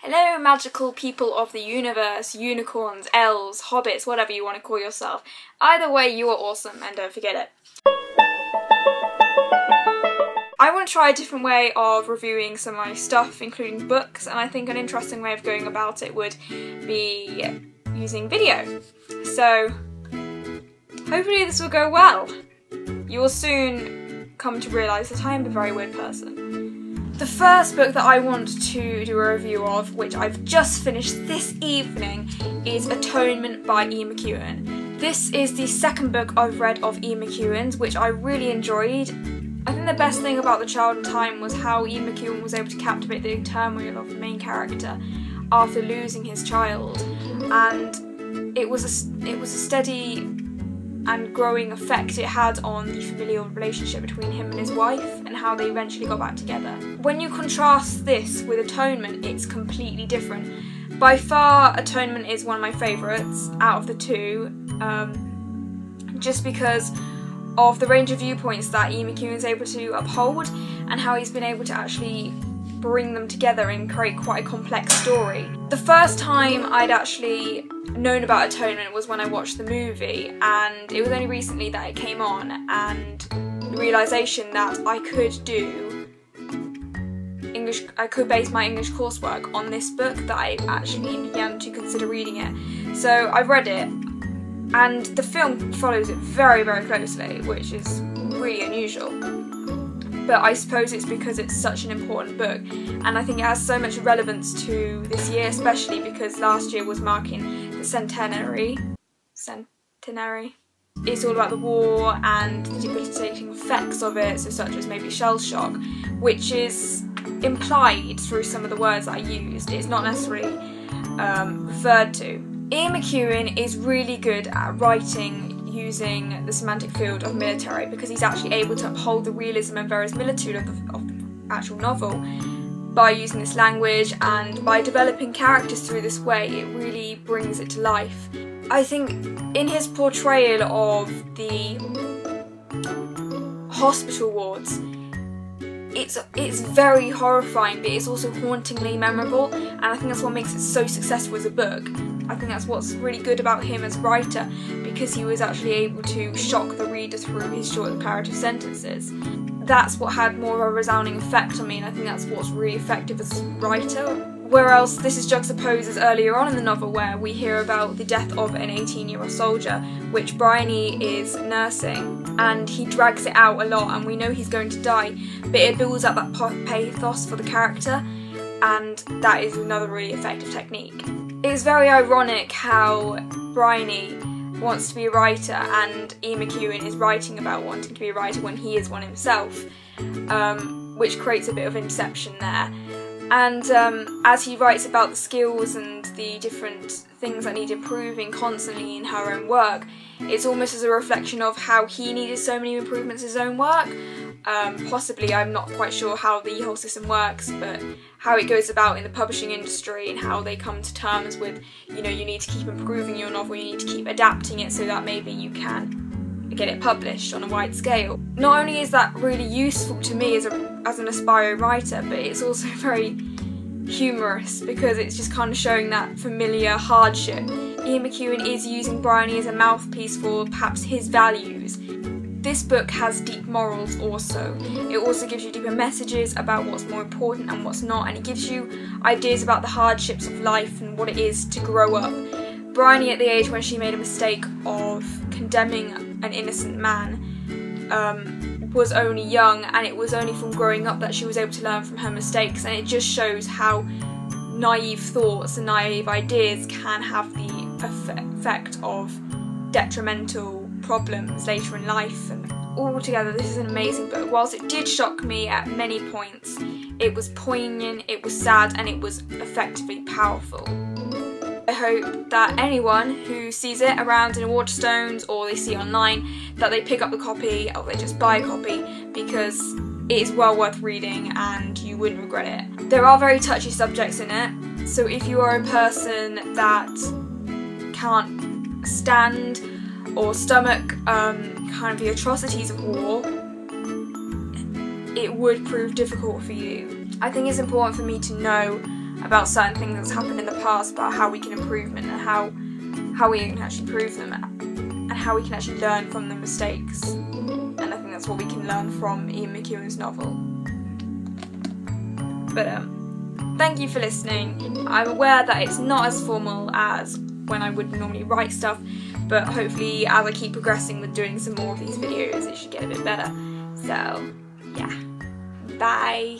Hello, magical people of the universe, unicorns, elves, hobbits, whatever you want to call yourself. Either way, you are awesome, and don't forget it. I want to try a different way of reviewing some of my stuff, including books, and I think an interesting way of going about it would be using video. So, hopefully this will go well. You will soon come to realise that I am a very weird person. The first book that I want to do a review of, which I've just finished this evening, is Atonement by E. McEwan. This is the second book I've read of E. McEwan's, which I really enjoyed. I think the best thing about The Child in Time was how E. McEwan was able to captivate the turmoil of the main character after losing his child, and it was a steady and growing effect it had on the familial relationship between him and his wife and how they eventually got back together. When you contrast this with Atonement, it's completely different. By far, Atonement is one of my favourites out of the two, just because of the range of viewpoints that E. McEwan is able to uphold and how he's been able to actually bring them together and create quite a complex story. The first time I'd actually known about Atonement was when I watched the movie, and it was only recently that it came on, and the realisation that I could base my English coursework on this book, that I actually began to consider reading it. So I've read it, and the film follows it very, very closely, which is really unusual. But I suppose it's because it's such an important book, and I think it has so much relevance to this year, especially because last year was marking the centenary. It's all about the war and the debilitating effects of it, so such as maybe shell shock, which is implied through some of the words that I used. It's not necessarily referred to. Ian McEwan is really good at writing using the semantic field of military, because he's actually able to uphold the realism and verisimilitude of the actual novel by using this language, and by developing characters through this way it really brings it to life. I think in his portrayal of the hospital wards, it's very horrifying, but it's also hauntingly memorable, and I think that's what makes it so successful as a book. I think that's what's really good about him as a writer, because he was actually able to shock the reader through his short declarative sentences. That's what had more of a resounding effect on me, and I think that's what's really effective as a writer. Whereas this is juxtaposed earlier on in the novel, where we hear about the death of an 18-year-old soldier, which Bryony is nursing, and he drags it out a lot, and we know he's going to die, but it builds up that pathos for the character, and that is another really effective technique. It's very ironic how Bryony wants to be a writer and E. McEwan is writing about wanting to be a writer when he is one himself, which creates a bit of inception there. And as he writes about the skills and the different things that need improving constantly in her own work, it's almost as a reflection of how he needed so many improvements in his own work. Possibly, I'm not quite sure how the whole system works, but how it goes about in the publishing industry and how they come to terms with, you know, you need to keep improving your novel, you need to keep adapting it so that maybe you can get it published on a wide scale. Not only is that really useful to me as an aspiring writer, but it's also very humorous, because it's just kind of showing that familiar hardship. Ian McEwan is using Bryony as a mouthpiece for perhaps his values. This book has deep morals also. It also gives you deeper messages about what's more important and what's not, and it gives you ideas about the hardships of life and what it is to grow up. Bryony, at the age when she made a mistake of condemning an innocent man, was only young, and it was only from growing up that she was able to learn from her mistakes, and it just shows how naive thoughts and naive ideas can have the effect of detrimental problems later in life. And altogether, this is an amazing book. Whilst it did shock me at many points, it was poignant, it was sad, and it was effectively powerful. I hope that anyone who sees it around in Waterstones, or they see it online, that they pick up the copy or they just buy a copy, because it is well worth reading and you wouldn't regret it. There are very touchy subjects in it, so if you are a person that can't stand or stomach kind of the atrocities of war, it would prove difficult for you. I think it's important for me to know about certain things that's happened in the past, about how we can improve them and how we can actually prove them, and how we can actually learn from the mistakes. And I think that's what we can learn from Ian McEwan's novel. But thank you for listening. I'm aware that it's not as formal as when I would normally write stuff, but hopefully as I keep progressing with doing some more of these videos, it should get a bit better. So yeah, bye.